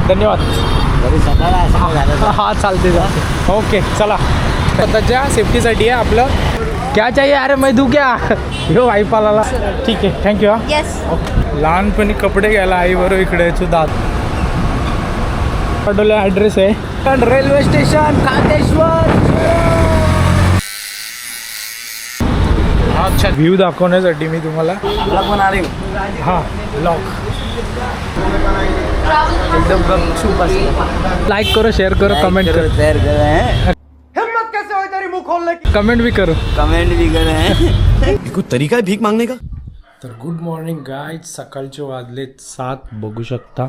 धन्यवाद. हा चालते ओके चला. स्वतःच्या सेफ्टीसाठी आहे आपलं. क्या चाहिए अरे मैं दूँ क्या हो आई पालाला. ठीक आहे थँक्यू. हा येस. लहानपणी कपडे घ्यायला आई बरोबर इकडे यायचो. पाठवला ॲड्रेस आहे रेल्वे स्टेशन कांदेश्वर. अच्छा व्ह्यू दाखवण्यासाठी मी तुम्हाला हां ब्लॉग एकदम लाईक करो शेअर करो कमेंट करो शेयर कर रहे हैं, हिम्मत कैसे हो तेरी मुंह खोलने की. कमेंट भी करो. कमेंट भी कर रहे हैं. कोई तरीका है भीख मांगने का. तर गुड मॉर्निंग गाईज. सकाळचे वाजलेत 7 बघू शकता.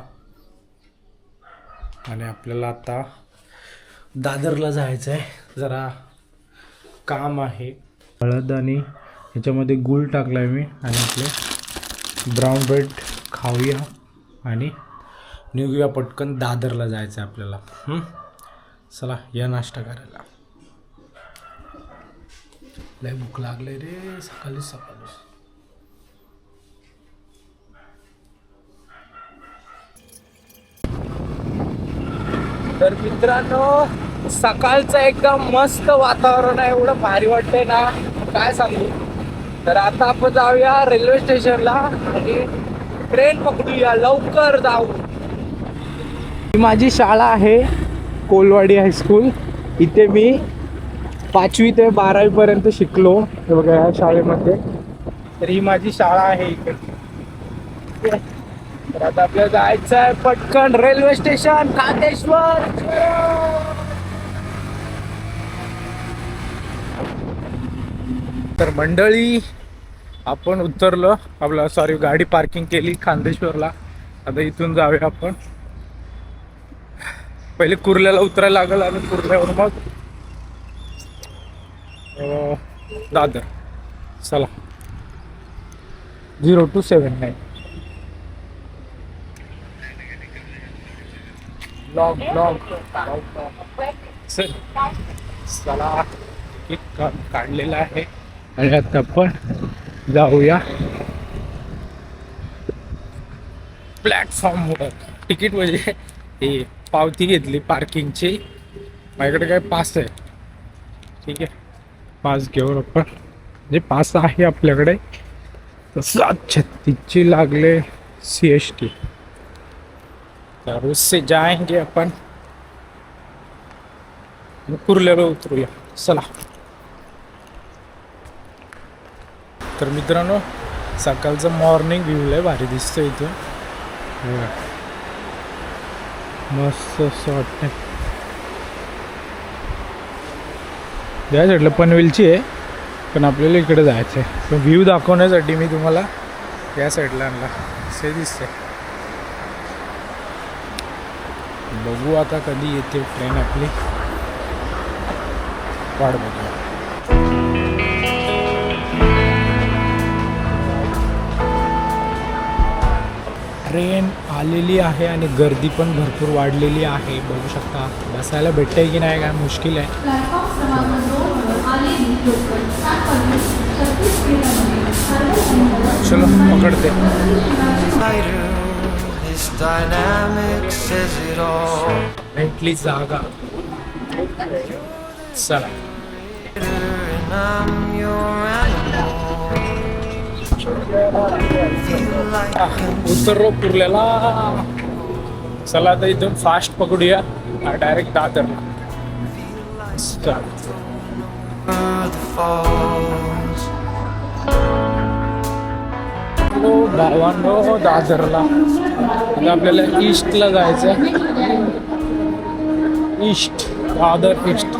आणि आपल्याला आता दादरला जायचं आहे. जरा काम आहे. हळद आणि ह्याच्यामध्ये गूळ टाकला आहे मी. आणि आपले ब्राऊन ब्रेड खाऊया आणि निघूया पटकन. दादरला जायचं आहे आपल्याला. चला या नाश्ता करायला. लय भूक लागले रे सकाळी. तर मित्रांनो सकाळचं एकदम मस्त वातावरण आहे. एवढं भारी वाटतंय ना काय सांगू. तर आता आपण जाऊया रेल्वे स्टेशनला आणि ट्रेन पकडूया. लवकर जाऊ. माझी शाळा आहे कोलवाडी हायस्कूल. इथे मी 5वी ते 12वी पर्यंत शिकलो. हे बघा या शाळेमध्ये. तर ही माझी शाळा आहे इथे. तर आता आपल्याला जायचं आहे पटकन रेल्वे स्टेशन कांदेश्वर. तर मंडळी आपण उतरलो. आपला गाडी पार्किंग केली खांदेश्वरला. आता इथून जाऊया आपण. पहिले कुर्ल्याला उतरायला लागेल आणि कुर्ल्यावर मग दादर. चला 0279 ब्लॉग चला एक काढलेला आहे. आणि आता आपण जाऊया प्लॅटफॉर्मवर. तिकीट म्हणजे हे पावती घेतली पार्किंगची. माझ्याकडे काय पास आहे. ठीक आहे पास घेऊन आपण. म्हणजे पास आहे आपल्याकडे. 7:36 लागले CST. तर उससे जाएंगे अपन. कुर्ल्याला उतरूया. चला. तर मित्रांनो सकाळचं मॉर्निंग व्ह्यू लय भारी दिसतं इथून. मस्त असं वाटतं. या साईडला पनवेलची आहे पण आपल्याला इकडे जायचं आहे. पण व्ह्यू दाखवण्यासाठी मी तुम्हाला या साईडला आणला. असे दिसते. बघू आता कधी येते ट्रेन आपली. वाट बघूया. ट्रेन आलेली आहे आणि गर्दी पण भरपूर वाढलेली आहे. बघू शकता. बसायला भेटतंय की नाही काय मुश्किल आहे. चलो पकडते. भेटली जागा. चला उतरो कुर्ल्याला. चला आता इथून फास्ट पकडूया डायरेक्ट दादरला. भावांनो दादरला. आता आपल्याला ईस्टला जायचं. East Dadar east.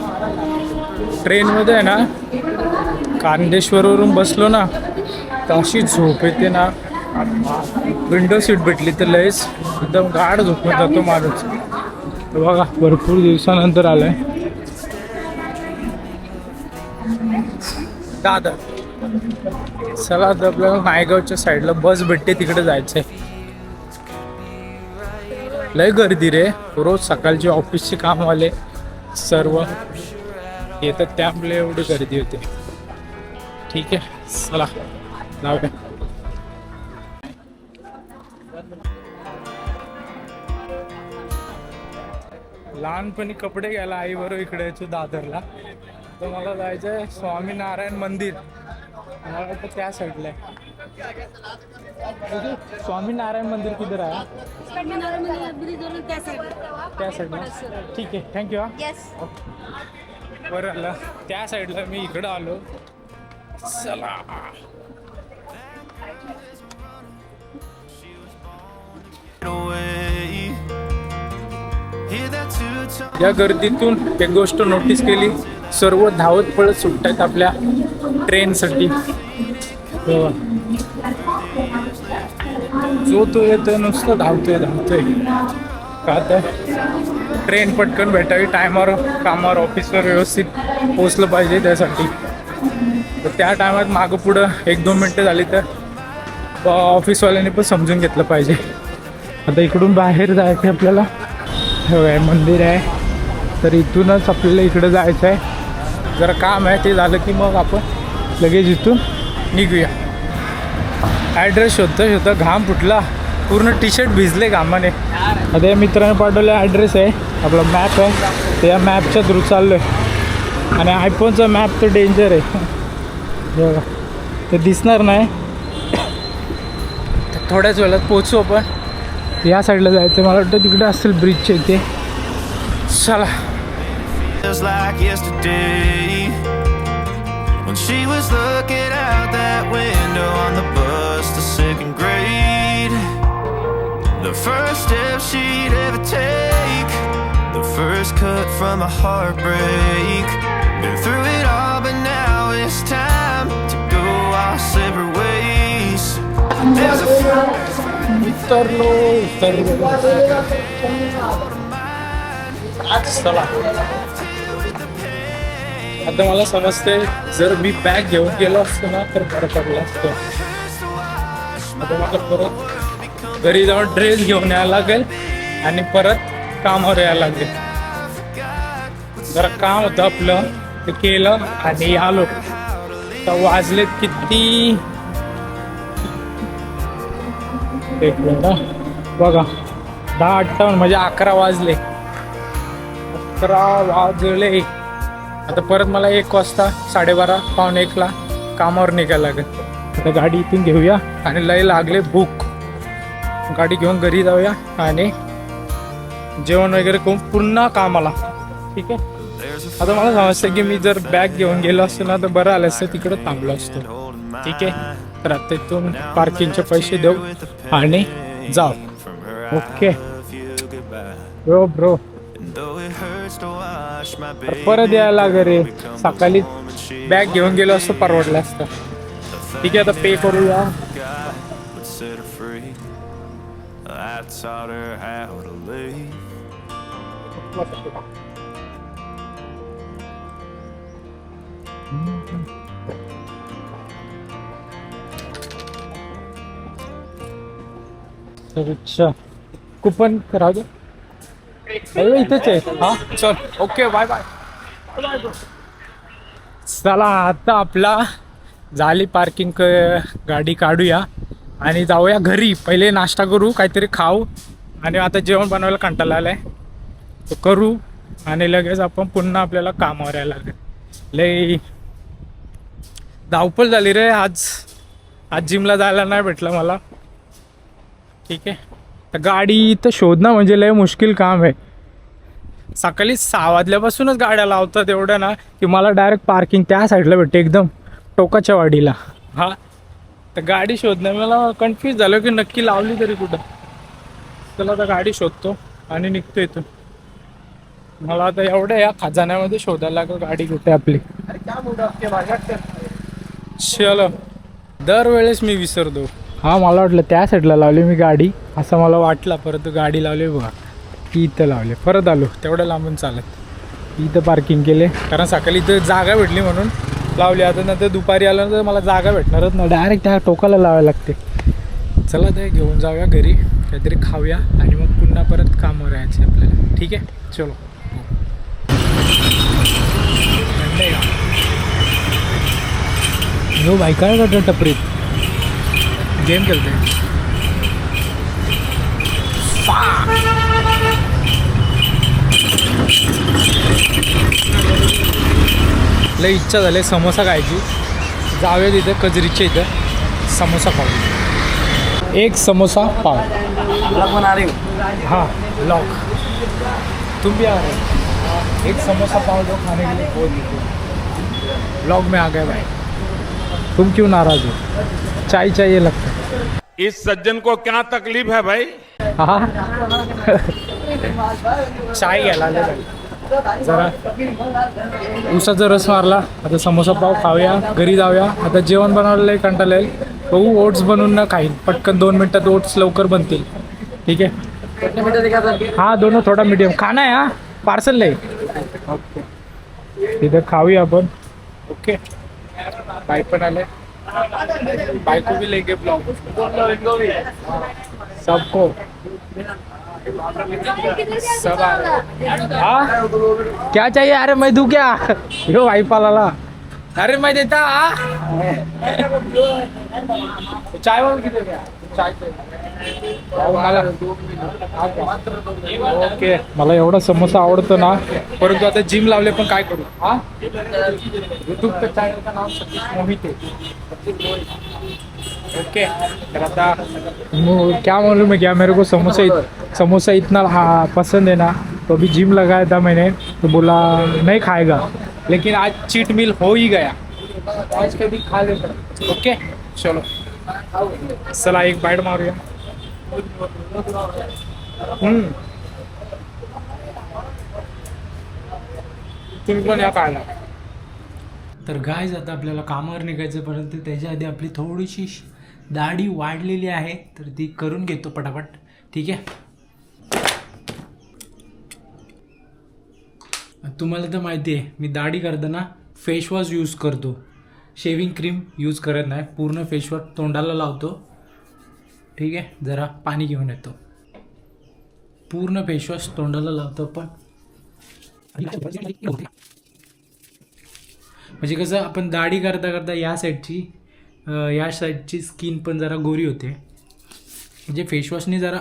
ट्रेनमध्ये आहे ना कांदेश्वरवरून बसलो ना तर अशी झोप येते ना. विंडो सीट भेटली तर लयच एकदम गाढ झोपून जातो माणूस. बघा भरपूर दिवसानंतर आलाय दादर. चला आता आपल्याला नायगावच्या साईडला बस भेटते तिकडे जायचंय. लय गर्दी रे. रोज सकाळचे ऑफिसचे कामवाले सर्व येतात त्यामुळे एवढी गर्दी होते. ठीक आहे चला जाऊया. लहानपणी कपडे घ्यायला आई बरोबर इकडे यायचो दादरला. तर मला जायचं आहे स्वामीनारायण मंदिर. मला वाटतं त्या साईडला आहे. स्वामीनारायण मंदिर किधर आहे? त्या साईडला. ठीक आहे, थँक्यू. हा बरं आलं त्या साईडला, मी इकडं आलो. चला या गर्दीतून एक गोष्ट नोटीस केली, सर्व धावत पळत सुटतात आपल्या ट्रेनसाठी. जो तो येतोय नुसतं धावतोय का तर ट्रेन पटकन भेटावी, टायमावर कामावर ऑफिसवर व्यवस्थित पोचलं पाहिजे त्यासाठी. तर त्या टायमात मागं पुढं 1-2 मिनटं झाली तर ऑफिसवाल्यांनी पण समजून घेतलं पाहिजे. आता इकडून बाहेर जायचं आपल्याला. हे मंदिर आहे, तर इथूनच आपल्याला इकडं जायचं आहे. जरा काम आहे, ते झालं की मग आपण लगेच इथून निघूया. ॲड्रेस शोधता घाम फुटला, पूर्ण टी शर्ट भिजले घामाने. आता या मित्राने पाठवले ॲड्रेस आहे, आपला मॅप आहे, ते या मॅपच्या थ्रू चाललो आहे. आणि आयफोनचा मॅप तर डेंजर आहे बघा, ते दिसणार नाही. थोड्याच वेळात पोचू आपण. या साईडला जायचं, मला वाटतं तिकडे असेल ब्रिजच्या इथे. चला. Just like yesterday when she was looking out that window on the bus to 2nd grade, the first step she'd ever take, the first cut from a heartbreak. Been through it all, but now it's time to go our separate ways. There's a उतरलो. चला. आता मला समजते, जर मी bag घेऊन गेलो असतो ना तर बरं पडलं असतं. आता मला परत घरी जाऊन ड्रेस घेऊन यायला लागेल आणि परत कामावर यायला लागेल. जरा काम होतं आपलं, ते केलं आणि आलो. तर वाजलेत किती, एक मिनिट बघा, 10:58 म्हणजे 11 वाजले. 11 वाजले. आता परत मला 1 वाजता 12:30 पावणे 1ला कामावर निघायला लागेल. आता गाडी इथून घेऊया आणि लय लागले भूक. गाडी घेऊन घरी जाऊया आणि जेवण वगैरे करून पुन्हा कामाला. ठीक आहे. आता मला समजतं की मी जर बॅग घेऊन गेलो असतो ना तर बरं आलं असतं, तिकडं थांबलो असतो. ठीक आहे. तर आता इथून पार्किंगचे पैसे देऊ आणि जाऊ. Okay bro. परत यायला घरी सकाळी बॅग घेऊन गेलो असतो, परवडलं असतं. ठीक आहे, आता पे करूया. अच्छा, कुपन राहू दे. इथेच आहे. हा चल, ओके, बाय बाय. चला, आता आपला झाली पार्किंग, गाडी काढूया आणि जाऊया घरी. पहिले नाश्ता करू, काहीतरी खाऊ आणि आता जेवण बनवायला कंटाळा आलाय, तो करू आणि लगेच आपण पुन्हा आपल्याला कामावर यायला लागेल. लई धावपळ झाली रे आज जिमला जायला नाही भेटलं मला. ठीक आहे. तर गाडी तर शोधणं म्हणजे लय मुश्किल काम आहे. सकाळी 6 वाजल्यापासूनच गाड्या लावतात एवढ्या ना की मला डायरेक्ट पार्किंग त्या साईडला भेटते, एकदम टोकाच्या वाडीला. हा, तर गाडी शोधणं मला कन्फ्यूज झालं की नक्की लावली तरी कुठं. चला आता गाडी शोधतो आणि निघतो इथून. मला आता एवढ्या या खजान्यामध्ये शोधायला लागेल गाडी कुठे आपली. चलो, दरवेळेस मी विसरतो. हा, मला वाटलं त्या साईडला लावली मी गाडी, असं मला वाटलं. परत गाडी लावली बघा, ती इथं लावली. परत आलो तेवढं लांबून चालत, इथं पार्किंग केले कारण सकाळी इथं जागा भेटली म्हणून लावली. आता नंतर दुपारी आलं तर मला जागा भेटणारच ना, डायरेक्ट त्या टोकाला लावायला लागते. चला ते घेऊन जाऊया घरी, काहीतरी खाऊया आणि मग पुन्हा परत कामावर यायचे आपल्याला. ठीक आहे, चलो. हो भाई, काय करतो टपरीत? गेम खेलते हैं. लय इच्छा झाली समोसा खायची. जाऊया तिथं कजरीच्या इथं समोसा खाऊ. एक समोसा पाव. बना रही हूँ. हाँ लॉक. तुम भी आ रहे हो. एक समोसा पाव दो खाने के लिए बहुत दीजिए. ब्लॉग में आ गए भाई. तुम क्यों नाराज हो? चाय चाहिए लगता है. इस सज्जन को क्या तकलीफ है भाई? हाँ चाय घ्यायला आले भाई. जरा उसाचा रस मारला. आता समोसा पाव खाऊया, घरी जाऊया. आता जेवण बनवलेलं आहे, कंटाळा येईल. बघू ओट्स बनवून ना खाईन पटकन. 2 मिनटात ओट्स लवकर बनतील. ठीक आहे. हाँ दोनों थोड़ा मीडियम खाना है. हाँ पार्सल ले तिथं खाऊया आपण. ओके बाई पण आले. बाइक को भी लेके ब्लॉग सबको सब आ रहे. हाँ क्या चाहिए? अरे मैं दूं क्या? यो भाई पाला. अरे मैं देता. चाय वाला किती द्या? चाय मला ओके. मला एवढा समोसा आवडतो ना, परंतु आता जिम लावले पण काय करू. हा यूट्यूब पे चैनल का नाम सतीश मोहिते. ओके तर आता क्या मालूम है क्या, मेरे को समोसा इतना पसंद है ना. तो अभी जिम लगाया था मैंने, तो बोला नहीं खाएगा, लेकिन आज चीट मील हो ही गया. आज कभी खा लेता. ओके चलो चला एक बाईट मारूया. तुम्ही पण या खायला. तर गायज आता आपल्याला कामावर निघायचं, परंतु त्याच्या आधी आपली थोडीशी दाढी वाढलेली आहे, तर ती करून घेतो पटापट. ठीक आहे. तुम्हाला तर माहिती आहे मी दाढी करताना फेसवॉश यूज करतो. शेविंग क्रीम यूज करत नाही. पूर्ण फेसवॉश तोंडाला लावतो. ठीक आहे. जरा पाणी घेऊन येतो. पूर्ण फेसवॉश तोंडाला लावतो पण म्हणजे कसं आपण दाढी करता करता या साईडची स्किन पण जरा गोरी होते. म्हणजे फेसवॉशने जरा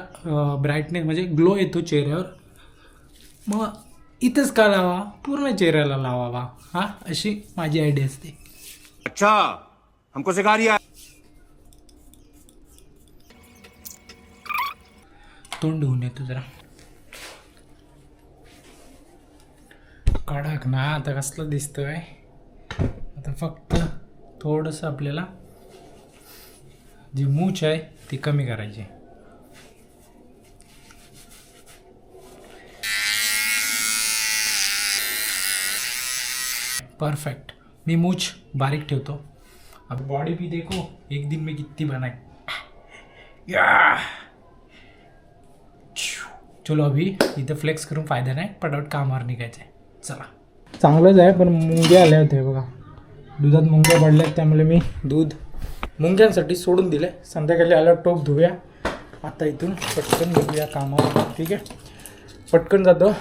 ब्राईटनेस म्हणजे ग्लो येतो चेहऱ्यावर. मग इथंच का लावा, पूर्ण चेहऱ्याला लावावा. हां अशी माझी आयडिया असते. अच्छा हमको सिखा रिया. तोंड धुवून येतो जरा. कडक ना आता कसलं दिसतोय. आता फक्त थोडंसं आपल्याला जी मूछ आहे ती कमी करायची. परफेक्ट. मी मूछ बारीक ठेवतो. अब बॉडी भी देखो एक दिन में कितनी बनाई. चलो अभी इथं फ्लेक्स करून फायदा नाही, पटापट कामावर निघायचं आहे. चला. चांगलंच आहे पण मुंग्या आल्या होत्या बघा. दुधात मुंग्या पडल्यात, त्यामुळे मी दूध मुंग्यांसाठी सोडून दिले. संध्याकाळी आल्यावर टोप धुऊया. आता इथून पटकन निघूया कामावर. ठीक आहे. पटकन जातो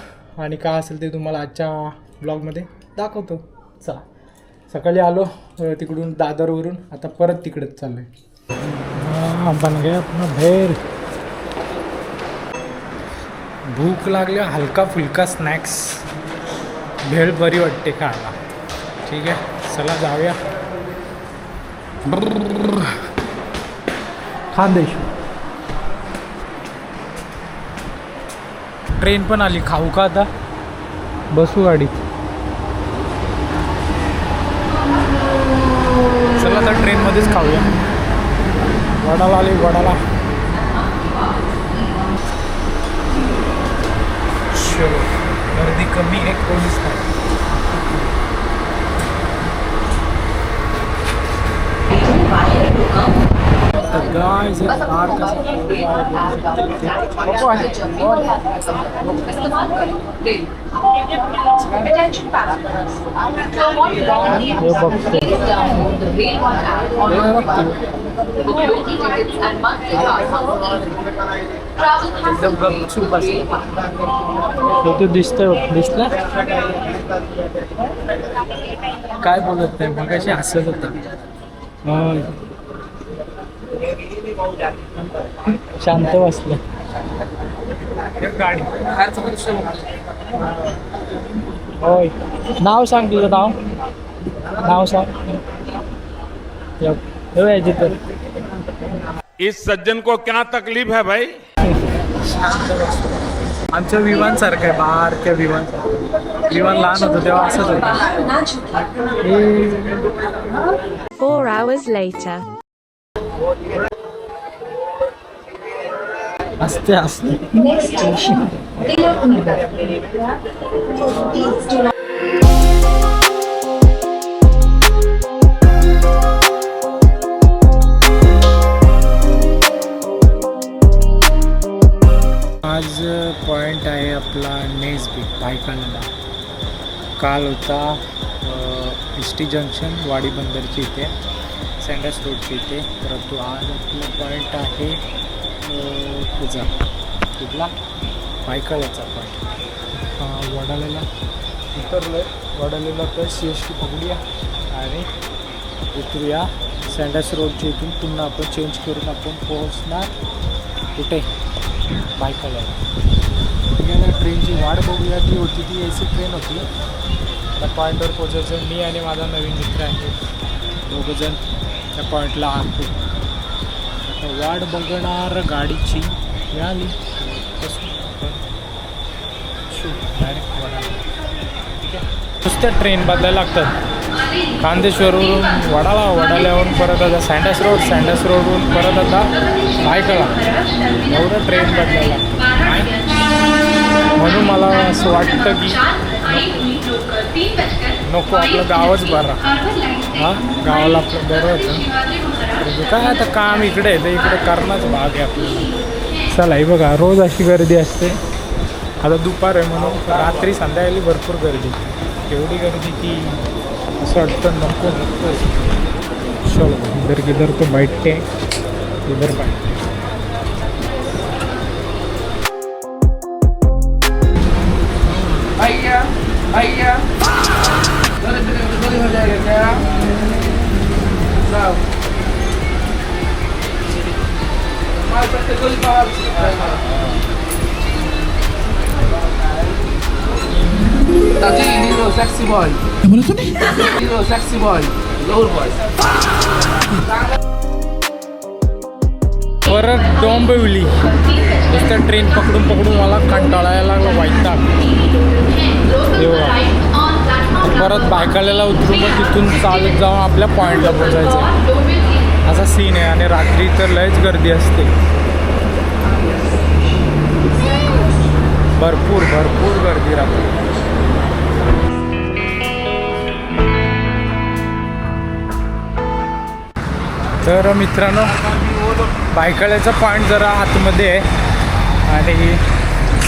आणि काय असेल ते तुम्हाला आजच्या ब्लॉगमध्ये दाखवतो. चला. सकाळी आलो तिकडून दादरवरून, आता परत तिकडेच चाललो आहे. बन गया अपना भेल. भूक लागली, हलका फुलका स्नॅक्स. भेळ बरी वाटते खायला. ठीक आहे. चला जाऊया. खानदेश. ट्रेन पण आली. खाऊ का आता? बसू गाडीत. चला आता ट्रेनमध्येच खाऊया. वडाला आली. वडाला चलो. गर्दी कमी आहे, कोणीच नाही. गाइस ये कार का तो दिसलं काय बोलत नाही मग अशी हसत होता. शांत बसलं. गाडी होय. नाव सांग तुझं नाव. नाव सांग. यायचे तर इस सज्जन को क्या तकलीफ है भाई? आमच्या विमानसारखं आहे, बारक्या विमान लहान होतं तेव्हा असंच होतं. 4 hours later. असते Next station, Tilaknagar. Please do not. आज पॉईंट आहे आपला नेस बीच भायखळ्याला. काल होता एस टी जंक्शन वाडी बंदरची इथे, सँडस रोडची इथे. परंतु आज आपला पॉईंट आहे तुझा कुठला भायखळ्याचा पॉईंट. वडाळ्याला उतरलो आहे. वडाळ्याला तर सी एस टी पकडूया आणि उतरूया सँडस रोडच्या इथून. पुन्हा आपण चेंज करून आपण पोहोचणार कुठे, भायखळ्याला. ट्रेनची वाट बघूया. ती होती ती ए सी ट्रेन होती. त्या पॉईंटवर पोचायचं. मी आणि माझा नवीन मित्र आहे, दोघंजण त्या पॉईंटला आहोत. आता वाट बघणार गाडीची मिळाली डायरेक्ट वडाळा. ठीक आहे, नुसत्या ट्रेन बदलायला लागतात. खांदेश्वरवरून वडाळा, वडाळ्यावरून परत आता सँडस रोडवरून परत आता भायखळा. एवढं ट्रेन बदलायला लागतं. म्हणून मला असं वाटतं की नको, आपलं गावच बरं. हां, गावाला आपलं बरं होतं. काय आता काम इकडे आहे तर इकडे करणंच भाग आहे आपल्याला. चला, हे बघा रोज अशी गर्दी असते. आता दुपार आहे म्हणून रात्री संध्याकाळी भरपूर गर्दी. एवढी गर्दी की असं वाटतं नको. चलो, इधर तो बैठते इधर बैठते. भैया हो जाएगा क्या? Hero sexy boy. Hero sexy boy. Lower boy. परत डोंबिवली. नुसतं ट्रेन पकडून मला कंटाळायला लागला, वैताग. परत भायखळ्याला उतरून मग तिथून चालत जाऊन आपल्या पॉईंटला पोचायचं. असा सीन आहे. आणि रात्री तर लयच गर्दी असते, भरपूर गर्दी राहते. तर मित्रांनो, भायखळ्याचा पॉईंट जरा आतमध्ये आहे आणि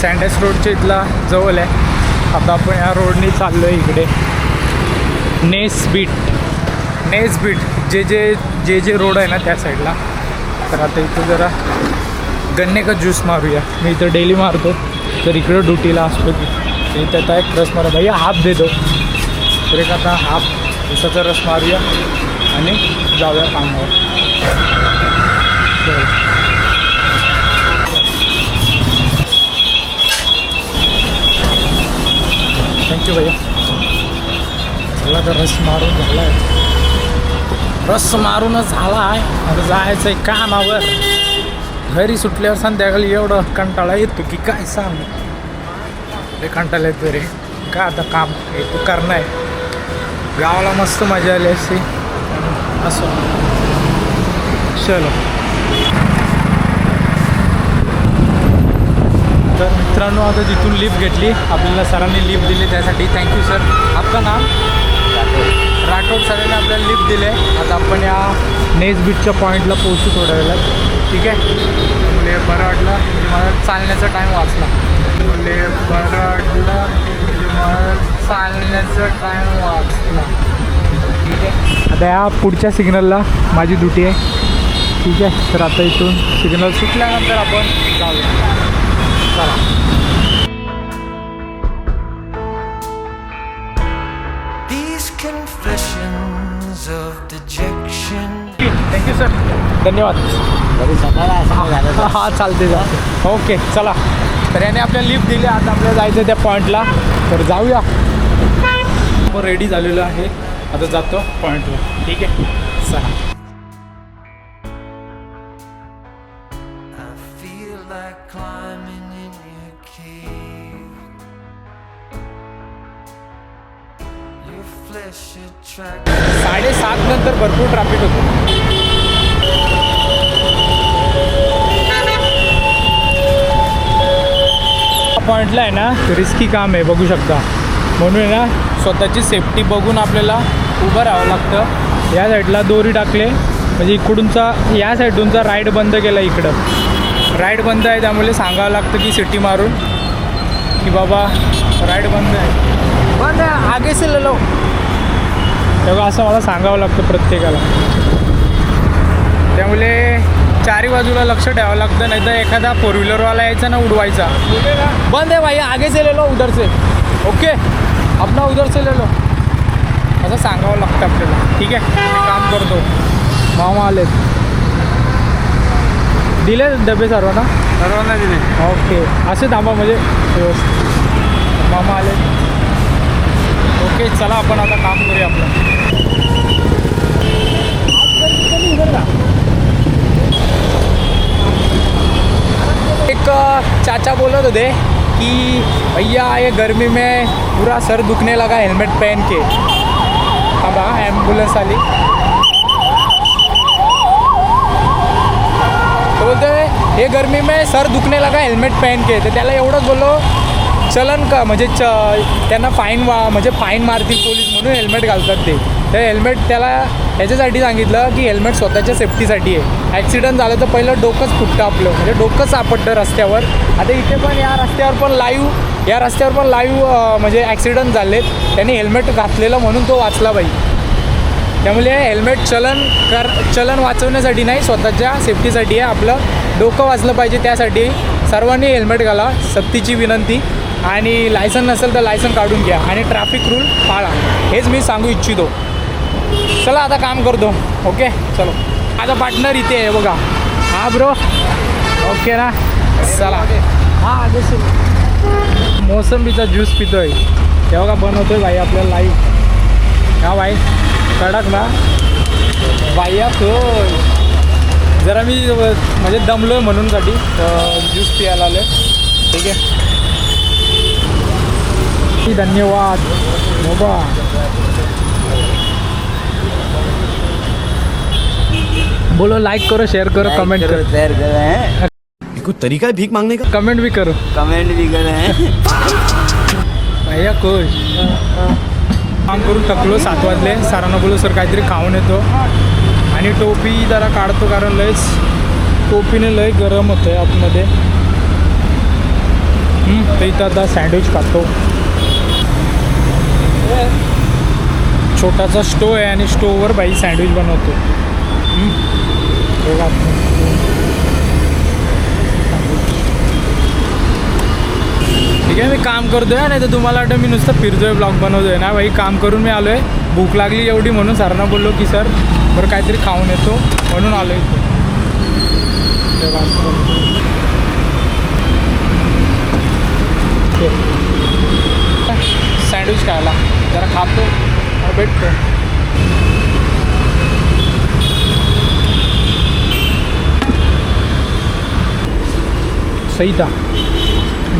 सँडस रोडच्या इथला जवळ आहे. आता आपण या रोडनी चाललो आहे इकडे नेस बीट जे रोड आहे ना त्या साईडला. तर आता इथं जरा गन्ने का ज्यूस मारूया. मी इथं डेली मारतो, तर इकडं ड्युटीला असतो की इथं आता एक रस मारा. भैया हाफ दे दो. तर एक आता हाफ उसाचा रस मारूया आणि जाऊया कामावर. थँक्यू भैया. चला, तर रस मारूनच झाला आहे. आता जायचं आहे कामावर. घरी सुटल्यावर संध्याकाळी एवढं कंटाळा येतो की काय सांग. ते कंटाळा येतो रे. काय आता काम येतो करणं आहे. गावाला मस्त मजा आली असते. असं चलो. तर मित्रांनो, आता जिथून लिफ्ट घेतली आपल्याला सरांनी लिफ्ट दिली, त्यासाठी थँक्यू सर. आपलं नाम राठोड. सरांनी आपल्याला लिफ्ट दिले. आता आपण या नेस बीचच्या पॉईंटला पोहोचू थोड्या वेळात. ठीक आहे. म्हणजे बरं वाटलं, म्हणजे मला चालण्याचा टाईम वाचला. म्हणजे बरं वाटलं, म्हणजे मला चालण्याचा टाईम वाचला. ठीक आहे. आता या पुढच्या सिग्नलला माझी ड्युटी आहे. ठीक आहे. तर आता इथून सिग्नल सुटल्यानंतर आपण जाऊया. चला. These confessions of dejection. Thank you sir, धन्यवाद. हां चालते जा. ओके, चला. तर याने आपल्याला लिफ्ट दिली. आता आपल्याला जायचं त्या पॉईंटला, तर जाऊया. आपण रेडी झालेलो आहे आता जातो पॉईंटवर. ठीक आहे चला. I feel like climbing in your cave. Your flesh attracts 7:30 नंतर भरपूर ट्रॅफिक होतं. पॉईंटला आहे ना रिस्की काम आहे बघू शकता. म्हणून आहे ना स्वतःची सेफ्टी बघून आपल्याला उभं राहावं लागतं. या साईडला दोरी टाकले म्हणजे इकडूनचा या साईडूनचा राईड बंद केला. इकडं राईड बंद आहे त्यामुळे सांगावं लागतं की सिटी मारून की बाबा राईड बंद आहे, बंद आहे, आगे से ले लो. तेव्हा असं मला सांगावं लागतं प्रत्येकाला. त्यामुळे चारी बाजूला लक्ष ठेवावं लागतं. नाही तर एखादा फोर व्हीलरवाला यायचा ना उडवायचा, बंद आहे भाई आगे से ले लो उधर से, ओके अपना उधर से ले लो, असं सांगावं लागतं आपल्याला. ठीक आहे मी काम करतो. मामा आलेत, दिले डबे सर्वांना दिले. ओके असे थांबा म्हणजे व्यवस्थित. मामा आलेत. ओके चला आपण आता काम करूया आपलं. एक चाचा बोलत होते कि भैया ये गर्मी में पूरा सर दुखने लगा हेलमेट पहन के. अब एम्बुलेंस आली तो बोलते ये गर्मी में सर दुखने लगा हेलमेट पहन के. तर त्याला एवढंच बोललो चलन का म्हणजे त्यांना म्हणजे फाईन मारतील पोलीस म्हणून हेल्मेट घालतात ते. तर हेल्मेट त्याला ह्याच्यासाठी सांगितलं की हेल्मेट स्वतःच्या सेफ्टीसाठी आहे. ॲक्सिडेंट झालं तर पहिलं डोकंच फुटतं आपलं, म्हणजे डोकंच सापडतं रस्त्यावर. आता इथे पण या रस्त्यावर पण लाईव्ह म्हणजे ॲक्सिडेंट झालेत. त्यांनी हेल्मेट घातलेलं म्हणून तो वाचला बाई. त्यामुळे हेल्मेट चलन वाचवण्यासाठी नाही, स्वतःच्या सेफ्टीसाठी आहे. आपलं डोकं वाचलं पाहिजे त्यासाठी सर्वांनी हेल्मेट घाला, सक्तीची विनंती. आणि लायसन नसेल तर लायसन काढून घ्या आणि ट्रॅफिक रूल पाळा, हेच मी सांगू इच्छितो. चला आता काम करतो. ओके चलो. माझा पार्टनर इथे आहे बघा. हा ब्रो ओके ना. चला हां मोसंबीचा ज्यूस पितोय तेव्हा का बनवतोय भाई आपल्याला लाईव्ह. हा भाई कडक ना बाया होय. जरा मी म्हणजे दमलो आहे म्हणूनसाठी ज्यूस पियाला आलो. ठीक आहे धन्यवाद बाबा. बोलो लाइक करो, शेयर करो, कमेंट करो. शेयर कर रहे हैं, कोई तरीका है भीख मांगने का? कमेंट भी करो. कमेंट भी कर रहे हैं. भैया खुश. काम करून थकलो. 7 वाजले. सरांना बोललो सर काहीतरी खाऊन येतो. आणि टोपी जरा काढतो कारण लयच टोपीने लय गरम होतं आहे आतमध्ये. तर इथं आता सँडविच खातो. छोटासा स्टोव आहे आणि स्टोववर बाई सँडविच बनवतो. ठीक आहे मी काम करतो आहे. नाही तर तुम्हाला वाटतं मी नुसतं फिरतो आहे ब्लॉग बनवतो आहे ना बाई. काम करून मी आलो आहे. भूक लागली एवढी म्हणून सरांना बोललो की सर बरं काहीतरी खाऊन येतो म्हणून आलो आहे. सँडविच खायला जरा खातो और भेटतो. सही था.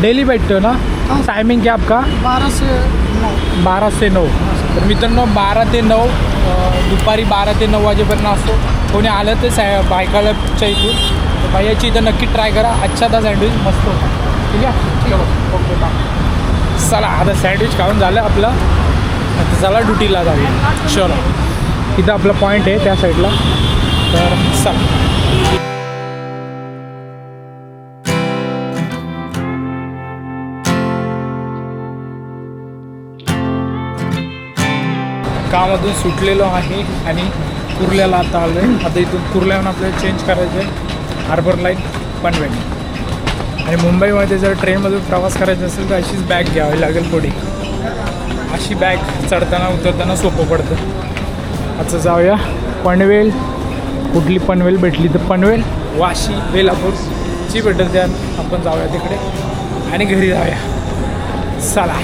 डेली बैठते हो ना? टायमिंग क्या आपका? 12 से 9. तर मित्रांनो 12 ते 9 दुपारी 12 ते 9 वाजेपर्यंत असतो. कोणी आलं तर बायकालाच्या इथून तर बाईची इथं नक्की ट्राय करा. अच्छा था सँडविच मस्त होता. ठीक आहे चलो ओके बाय. चला आता सँडविच खाऊन झालं आपलं. आता चला ड्युटीला जाऊया. चलो इथं आपला पॉईंट आहे त्या साईडला. तर चला कामातून सुटलेलो आहे आणि कुर्ल्याला आता आलो आहे. आता इथून कुर्ल्याहून आपल्याला चेंज करायचं आहे हार्बर लाईन पनवेल. आणि मुंबईमध्ये जर ट्रेनमधून प्रवास करायचा असेल तर अशीच बॅग घ्यावी लागेल थोडी. अशी बॅग चढताना उतरताना सोपं पडतं. आता जाऊया पनवेल. कुठली पनवेल भेटली तर पनवेल, वाशी, बेलापूर जी भेटेल त्या आपण जाऊया तिकडे आणि घरी जाऊया. चला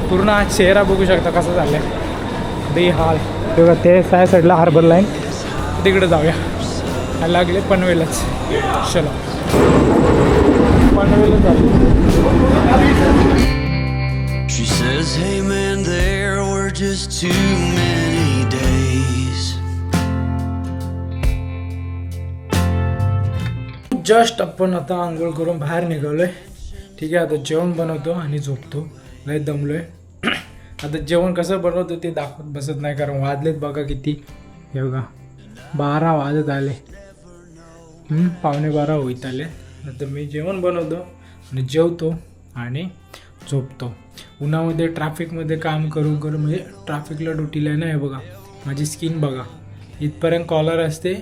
पूर्ण आज चेहरा बघू शकता कसा झाला आहे. बेहाल. तेव्हा ते साईडला हार्बर लाईन तिकडे जाऊया. लागले पनवेलच. चलो पनवेलच जाऊ. She says, hey man, there were just too many days. Just आपण आता आंघोळ करून बाहेर निघालोय. ठीक आहे, आता जेवण बनवतो आणि झोपतो. लय दमलोय. आता जेवण कसं बनवतो ते दाखवत बसत नाही, कारण वाजलेत बघा किती. हे बघा 12 वाजत आले. 11:15 होईत आले. आता मी जेवण बनवतो आणि जेवतो आणि झोपतो. उन्हामध्ये ट्रॅफिकमध्ये काम करून म्हणजे ट्रॅफिकला ड्युटीला आहे ना. हे बघा माझी स्किन बघा, इथपर्यंत कॉलर असते.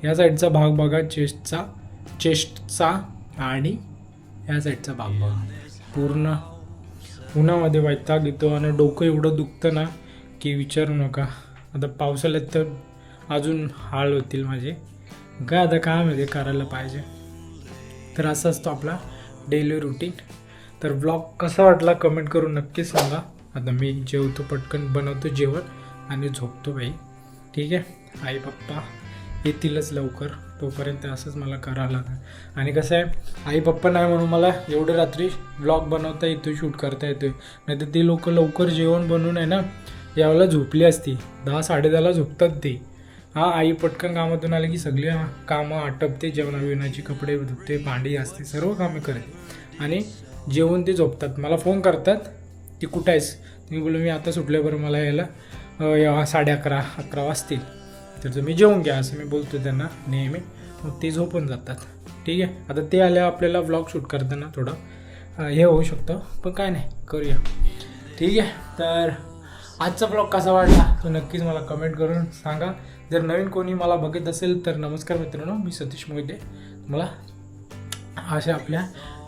या साईडचा भाग बघा चेस्टचा आणि या साईडचा भाग बघा. पूर्ण उन्हामध्ये वैताग येतो आणि डोकं एवढं दुखतं ना की विचारू नका. आता पावसाळ्यात तर अजून हाल होतील माझे. काय आता काम आहे ते करायला पाहिजे. तर असं असतो आपला डेली रुटीन. तर ब्लॉग कसा वाटला कमेंट करून नक्की सांगा. आता मी जेवतो, पटकन बनवतो जेवण आणि झोपतो बाई. ठीक आहे, आई पप्पा येतीलच लवकर, तोपर्यंत असंच मला करावं लागेल. आणि कसं आहे, आई पप्पा नाही म्हणून मला एवढे रात्री ब्लॉग बनवता येतो, शूट करता येतो. नाही तर ते लोक लवकर जेवण बनवून आहे ना यावेळेला झोपली असती. 10-10:30ला झोपतात ते. आई पटकन कामातून आले की सगळी कामं आटपते, जेवणाविवणाची, कपडे धुते, भांडी असते, सर्व कामे करते आणि जेवण ते झोपतात. मला फोन करतात की कुठं आहेस. मी बोललो मी आता सुटल्याबरोबर मला यायला 11:30 वाजतील, तर मी जेवून घ्या असं मी बोलतो त्यांना नेहमी. मग ते झोपून जातात. ठीक आहे, आता ते आल्यावर आपल्याला व्लॉग शूट करताना थोडं हे होऊ शकतं, पण काय नाही, करूया. ठीक आहे, तर आजचा ब्लॉग कसा वाटला तो नक्कीच मला कमेंट करून सांगा. जर नवीन कोणी मला बघत असेल तर नमस्कार मित्रांनो, मी सतीश मोहिते. मला अशा आपल्या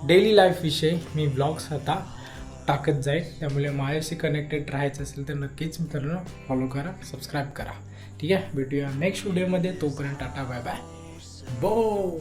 डेली लाईफविषयी मी ब्लॉग्स आता टाकत जाईल. त्यामुळे माझ्याशी कनेक्टेड राहायचं असेल तर नक्कीच मित्रांनो फॉलो करा, सबस्क्राईब करा. ठीक आहे, भेटूया नेक्स्ट व्हिडिओमध्ये. तोपर्यंत टाटा, बाय बाय, बो.